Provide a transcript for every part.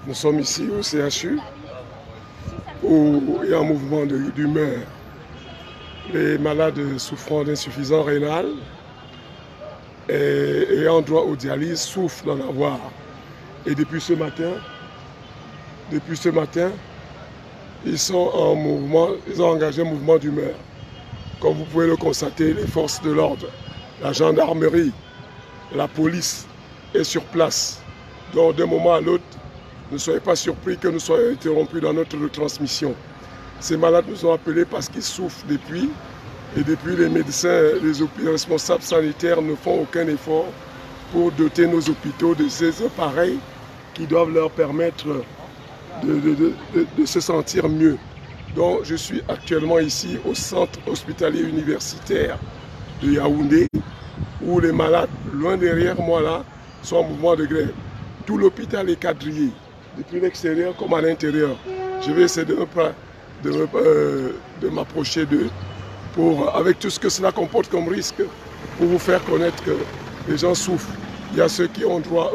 Nous sommes ici au CHU où il y a un mouvement d'humeur. Les malades souffrant d'insuffisance rénale et ayant droit aux dialyses souffrent d'en avoir. Et depuis ce matin, ils sont en mouvement, ils ont engagé un mouvement d'humeur. Comme vous pouvez le constater, les forces de l'ordre, la gendarmerie, la police est sur place. Donc d'un moment à l'autre, ne soyez pas surpris que nous soyons interrompus dans notre retransmission. Ces malades nous ont appelés parce qu'ils souffrent depuis. Et depuis, les médecins, les responsables sanitaires ne font aucun effort pour doter nos hôpitaux de ces appareils qui doivent leur permettre de se sentir mieux. Donc je suis actuellement ici au centre hospitalier universitaire de Yaoundé, où les malades, loin derrière moi là, sont en mouvement de grève. Tout l'hôpital est quadrillé, depuis l'extérieur comme à l'intérieur. Je vais essayer de m'approcher d'eux, avec tout ce que cela comporte comme risque, pour vous faire connaître que les gens souffrent. Il y a ceux qui ont droit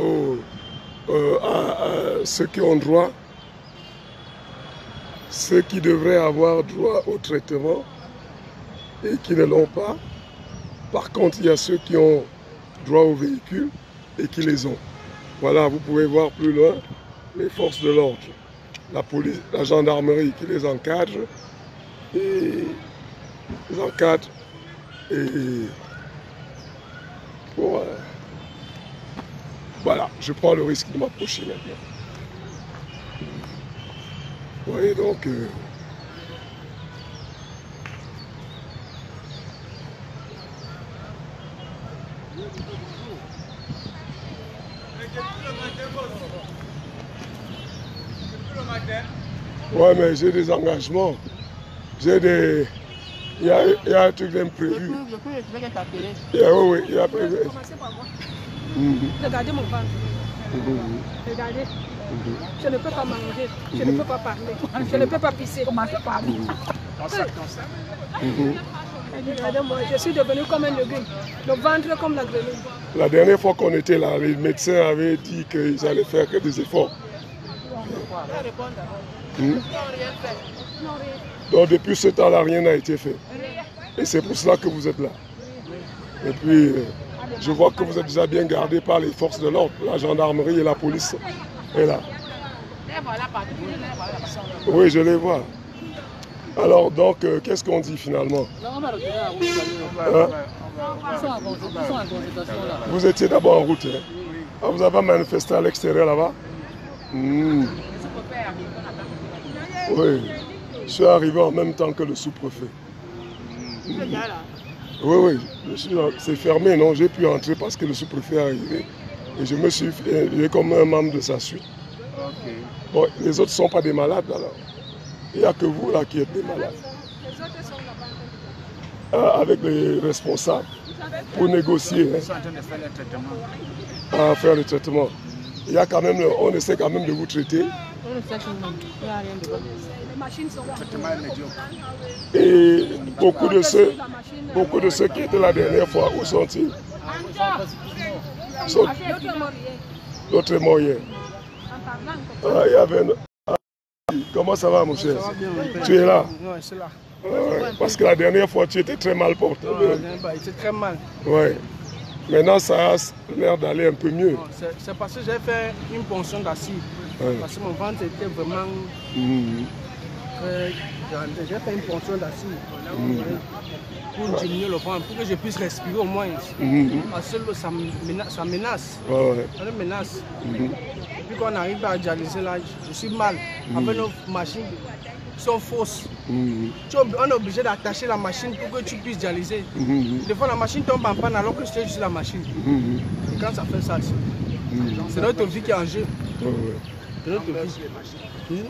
ceux qui devraient avoir droit au traitement et qui ne l'ont pas. Par contre, il y a ceux qui ont droit aux véhicules et qui les ont. Voilà, vous pouvez voir plus loin les forces de l'ordre, la police, la gendarmerie qui les encadre voilà, je prends le risque de m'approcher maintenant. Vous voyez donc ouais, mais j'ai des engagements, j'ai des... Il y a un truc d'imprévu. Oui, il y a prévu. Regardez mon ventre. Regardez. Je ne peux pas manger, je ne peux pas parler, je ne peux pas pisser. Regardez-moi, je suis devenu comme un légume, le ventre comme la grenouille. La dernière fois qu'on était là, les médecins avaient dit qu'ils allaient faire que des efforts. Donc depuis ce temps-là, rien n'a été fait. Et c'est pour cela que vous êtes là. Et puis, je vois que vous êtes déjà bien gardés par les forces de l'ordre, la gendarmerie et la police. Et là. Oui, je les vois. Alors, donc, qu'est-ce qu'on dit finalement? Hein? Vous étiez d'abord en route. Hein? Ah, vous avez manifesté à l'extérieur là-bas? Oui, je suis arrivé en même temps que le sous-préfet. Oui, c'est fermé, non? J'ai pu entrer parce que le sous-préfet est arrivé. Et je me suis fait comme un membre de sa suite. Bon, les autres ne sont pas des malades alors. Il n'y a que vous là qui êtes des malades. Avec les responsables pour négocier. Ils sont en train de faire le traitement. À faire le traitement. Il y a quand même, on essaie quand même de vous traiter. Et beaucoup de ceux qui étaient la dernière fois, où sont-ils? L'autre est mort hier. Comment ça va, mon cher? Tu es là? Oui, je suis là. Parce que la dernière fois, tu étais très mal porté. C'est très mal. Oui. Maintenant, ça a l'air d'aller un peu mieux. C'est parce que j'ai fait une ponction d'acide. Parce que mon ventre était vraiment très grande. J'ai fait une ponction d'acide pour diminuer le ventre, pour que je puisse respirer au moins. Parce que ça menace. Ça me menace. Depuis qu'on arrive à dialyser là, je suis mal. Avec nos machines qui sont fausses. On est obligé d'attacher la machine pour que tu puisses dialyser. Des fois, la machine tombe en panne alors que c'est juste la machine. Et quand ça fait ça, c'est notre vie qui est en jeu.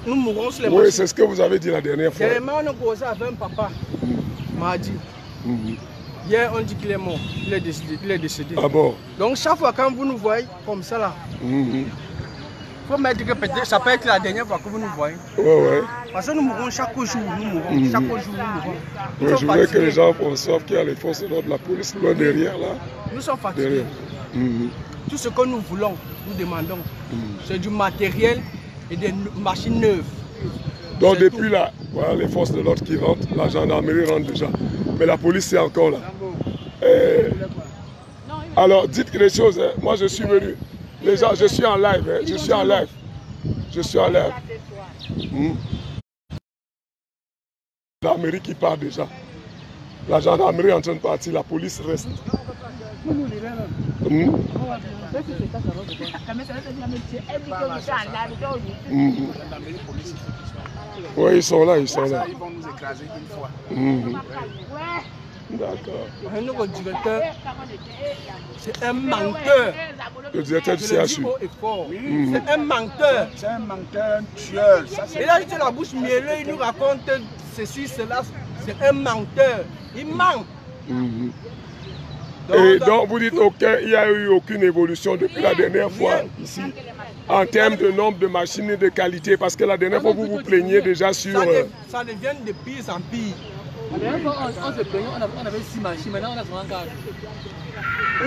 Nous mourrons sur les machines. Oui, c'est ce que vous avez dit la dernière fois. Dernièrement, on a causé avec un papa, m'a dit. Hier, on dit qu'il est mort. Il est décédé. Ah bon? Donc, chaque fois quand vous nous voyez comme ça là, faut mettre que peut-être ça peut être la dernière fois que vous nous voyez. Ouais. Parce que nous mourrons chaque jour, nous mourons. Chaque jour, nous mourons. Ouais, je voudrais que les gens conçoivent qu'il y a les forces de l'ordre, la police loin derrière là. Nous sommes fatigués. Tout ce que nous voulons, nous demandons, c'est du matériel et des machines neuves. Donc depuis là, voilà les forces de l'ordre qui rentrent, la gendarmerie rentre déjà. Mais la police c'est encore là. Alors dites les choses, hein. Moi je suis venu. Les gens, je suis en live, hein. Je suis en live. Je suis en live. La gendarmerie qui part déjà. La gendarmerie est en train de partir, la police reste. Oui, ils sont là, ils sont là. Ils vont nous écraser une fois. D'accord. Notre directeur, c'est un menteur. Le directeur du CHU. C'est un menteur. C'est un menteur, un tueur. Et là, il a la bouche mielleuse, il nous raconte ceci, cela. C'est un menteur. Il ment. Et donc vous dites qu'il n'y a eu aucune évolution depuis la dernière fois ici en termes de nombre de machines et de qualité, parce que la dernière fois vous vous plaignez déjà sur... Ça devient de pire en pire. La dernière fois on se plaignait, on avait 6 machines, maintenant on a seulement 4.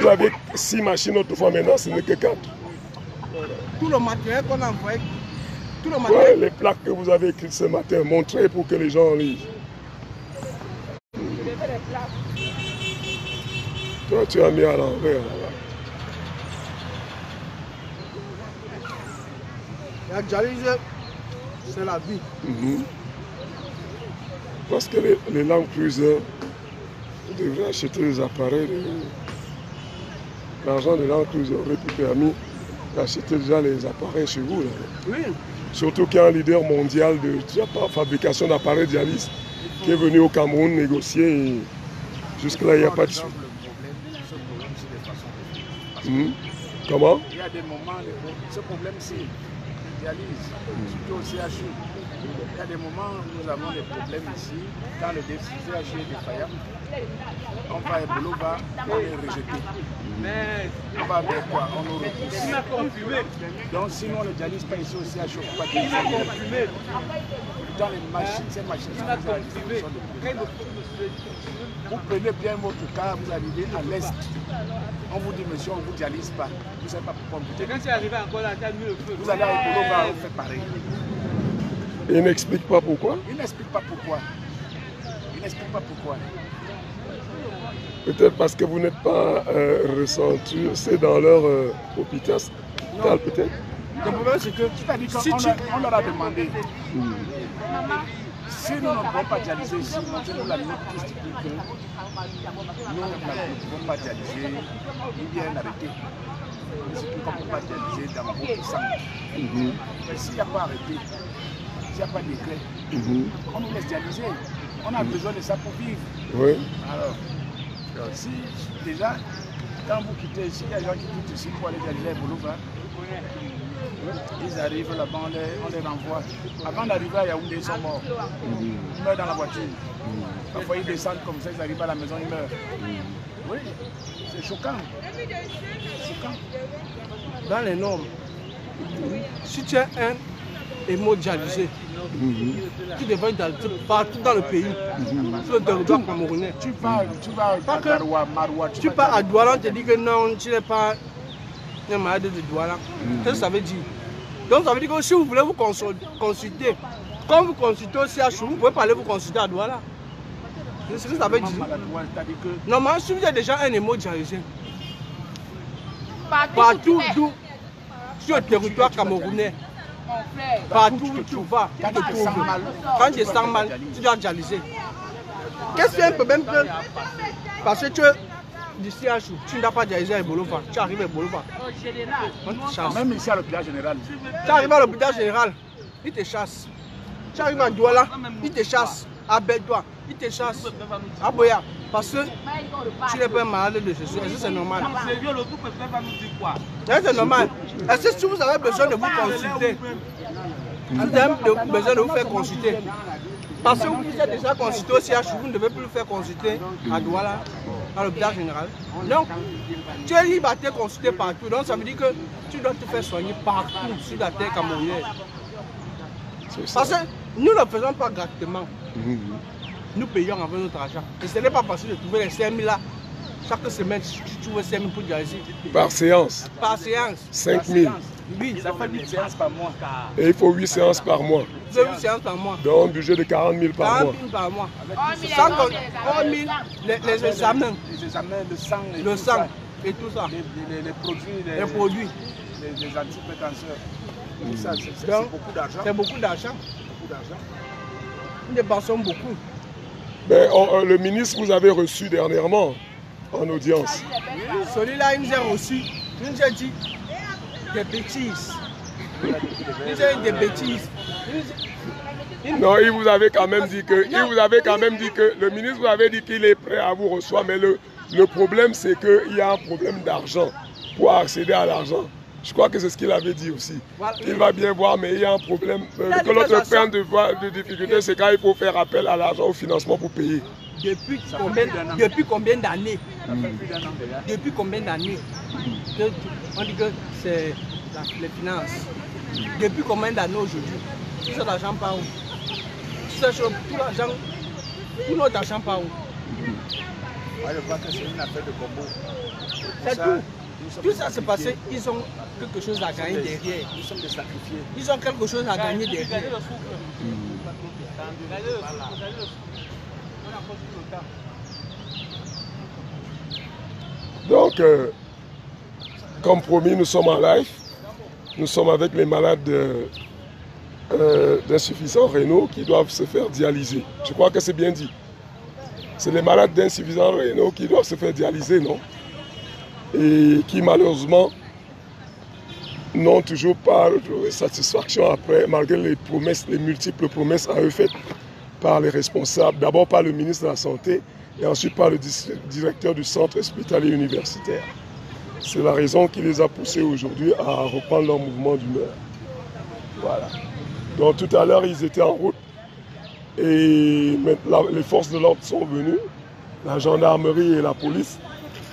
Vous avez 6 machines autrefois, maintenant ce n'est que 4. Tout le matériel qu'on a envoyé, tout le matériel... Ouais, les plaques que vous avez écrites ce matin, montrez pour que les gens lisent. Toi, tu as mis à l'envers là-bas. La dialyse, c'est la vie. Parce que les Land Cruiser devraient acheter des appareils. L'argent de Land Cruiser aurait pu permettre d'acheter déjà les appareils chez vous. Là. Oui. Surtout qu'il y a un leader mondial de fabrication d'appareils dialyse qui est venu au Cameroun négocier. Et jusque-là, il n'y a pas de suite. Comment? Il y a des moments, ce problème c'est dialyse, surtout au CHU. Il y a des moments où nous avons des problèmes ici, quand le CHU est défaillant, on va à Bolova, on est rejeté. On va avec quoi? On nous repousse. Donc si on ne dialyse pas ici au CHU, on ne peut pas dialyser. Dans les machines, ces machines sont à disposition de tout. Vous prenez bien votre cas, vous arrivez à l'est. On vous dit, monsieur, on ne vous dialyse pas. Vous ne savez pas pourquoi. Quand tu es arrivé encore là, tu as mis le feu. Vous allez à Bolova, on fait pareil. Il n'explique pas pourquoi? Il n'explique pas pourquoi. Il n'explique pas pourquoi. Peut-être parce que vous n'êtes pas ressenti, c'est dans leur hôpital peut-être. Le problème c'est que on leur a demandé. Si nous ne pouvons pas dialyser ici, nous la note qui stipule que nous ne pouvons pas dialyser, ou bien arrêter. C'est qu'on ne peut pas dialyser dans votre sang. Mais s'il n'y a pas arrêté, s'il n'y a pas de décret, on nous laisse dialyser. On a besoin de ça pour vivre. Oui. Alors, si déjà, quand vous quittez ici, il y a des gens qui quittent ici pour aller dialyser à Bolova. Ils arrivent là-bas, on les renvoie. Avant d'arriver à Yaoundé, ils sont morts. Ils meurent dans la voiture. Parfois, ils descendent comme ça, ils arrivent à la maison, ils meurent. Oui, c'est choquant. dans les normes, si tu es un hémodialysé, tu devrais être partout dans le pays, sur le territoire camerounais. Tu vas à Maroua, tu pars à Douala, on te dit que non, tu n'es pas un malade de Douala. Qu'est-ce que ça veut dire? Donc ça veut dire que si vous voulez vous consulter, comme vous consultez au CHU, vous pouvez pas aller vous consulter à Douala. C'est ce que ça veut dire. Normalement, si vous êtes déjà un hémodialysé, partout sur le territoire camerounais, partout où tu vas, quand tu sens mal, tu dois dialyser. Qu'est-ce qu'il y a un problème que, parce que tu es du CHU, tu ne dois pas dialyser à Bolova, tu arrives à Bolova. Même ici à l'hôpital général. Tu arrives à l'hôpital général, ils te chassent. Tu arrives à Douala, ils te chassent. À Bédoua, ils te chassent. À Boya, parce que tu n'es pas malade de ceci. Est-ce que c'est normal? C'est normal. Est-ce que si vous avez besoin de vous consulter, vous avez besoin de vous faire consulter, parce que vous êtes déjà consulté au CHU, vous ne devez plus le faire consulter à Douala. à l'hôpital général. Donc, tu es libre à te consulter partout. Donc, ça veut dire que tu dois te faire soigner partout sur la terre camerounaise. Parce que nous ne le faisons pas gratuitement. Nous payons avec notre argent. Et ce n'est pas facile de trouver les 5 000 là. Chaque semaine, tu trouves 5 000 pour dialyse. Par séance? Par séance. 5 000. Oui, ça fait 8 séances par mois. Et il faut 8 séances par mois. 8 séances par mois. Donc un budget de 40 000 par mois. 40 000 par mois. Sans compter les examens. Les examens, le sang et tout ça. Les produits. Les antidépresseurs. Tout ça, c'est beaucoup d'argent. C'est beaucoup d'argent. Nous dépensons beaucoup. Mais le ministre vous avez reçu dernièrement en audience. Celui-là, il nous a reçu. Il nous a dit des bêtises. Il nous a dit des bêtises. Non, il vous avait quand même dit que, le ministre vous avait dit qu'il est prêt à vous recevoir, mais le problème c'est qu'il y a un problème d'argent pour accéder à l'argent. Je crois que c'est ce qu'il avait dit aussi. Il va bien voir, mais il y a un problème. Que l'autre point de difficulté, c'est quand il faut faire appel à l'argent, au financement pour payer. Depuis combien d'années Depuis combien d'années on dit que c'est les finances. Depuis combien d'années aujourd'hui? Tout cet argent part où? Tout notre argent part où? Je crois que c'est une affaire de combo. C'est tout. Tout ça s'est passé, ils ont quelque chose à gagner derrière. Nous sommes des sacrifiés. Ils ont quelque chose à gagner derrière. Donc, comme promis, nous sommes en live. Nous sommes avec les malades d'insuffisants rénaux qui doivent se faire dialyser. Je crois que c'est bien dit. C'est les malades d'insuffisants rénaux qui doivent se faire dialyser, non? Et qui malheureusement n'ont toujours pas de satisfaction après, malgré les promesses, les multiples promesses à eux faites par les responsables, d'abord par le ministre de la Santé et ensuite par le directeur du centre hospitalier universitaire. C'est la raison qui les a poussés aujourd'hui à reprendre leur mouvement d'humeur. Voilà. Donc tout à l'heure, ils étaient en route et maintenant, les forces de l'ordre sont venues, la gendarmerie et la police.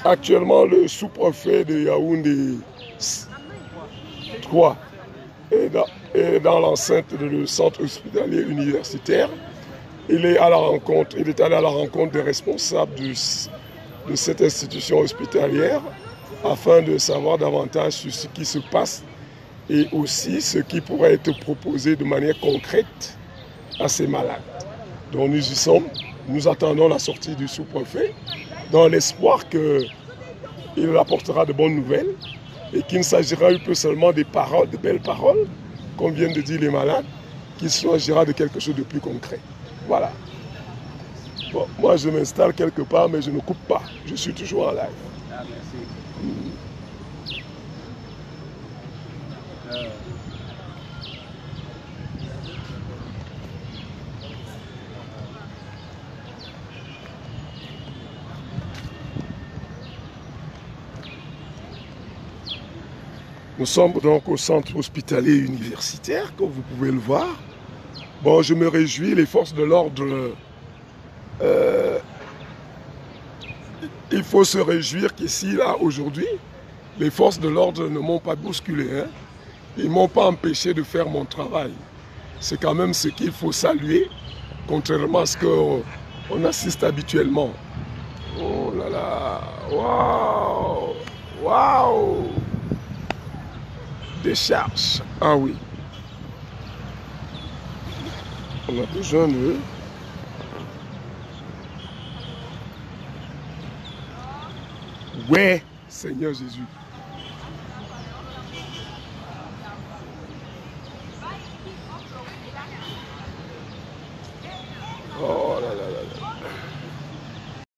Actuellement, le sous-préfet de Yaoundé 3 est dans l'enceinte du centre hospitalier universitaire. Il est allé à la rencontre des responsables de cette institution hospitalière afin de savoir davantage sur ce qui se passe et aussi ce qui pourrait être proposé de manière concrète à ces malades. Donc nous y sommes, nous attendons la sortie du sous-préfet dans l'espoir qu'il apportera de bonnes nouvelles et qu'il ne s'agira plus seulement des paroles, de belles paroles, comme viennent de dire les malades, qu'il s'agira de quelque chose de plus concret. Voilà. Bon, moi je m'installe quelque part, mais je ne coupe pas. Je suis toujours en live. Ah, merci. Nous sommes donc au centre hospitalier universitaire, comme vous pouvez le voir. Bon, je me réjouis, les forces de l'ordre, il faut se réjouir qu'ici, là, aujourd'hui, les forces de l'ordre ne m'ont pas bousculé. Hein. Ils ne m'ont pas empêché de faire mon travail. C'est quand même ce qu'il faut saluer, contrairement à ce qu'on assiste habituellement. Oh là là, waouh, waouh. Décharge. Ah oui. On a besoin de... Ouais, Seigneur Jésus.